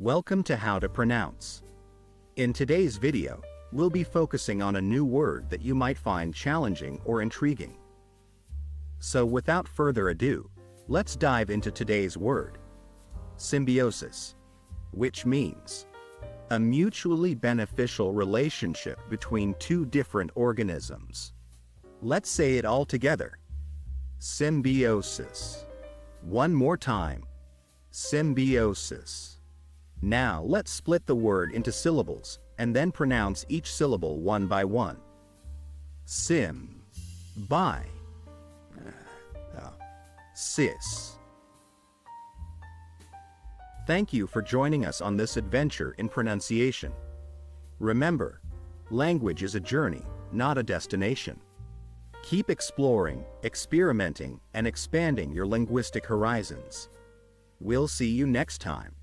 Welcome to How to Pronounce. In today's video, we'll be focusing on a new word that you might find challenging or intriguing. So without further ado, let's dive into today's word. Symbiosis, which means a mutually beneficial relationship between two different organisms. Let's say it all together. Symbiosis. One more time. Symbiosis. Now let's split the word into syllables and then pronounce each syllable one by one. By. Sis. Thank you for joining us on this adventure in pronunciation. Remember, language is a journey, not a destination. Keep exploring, experimenting, and expanding your linguistic horizons. We'll see you next time.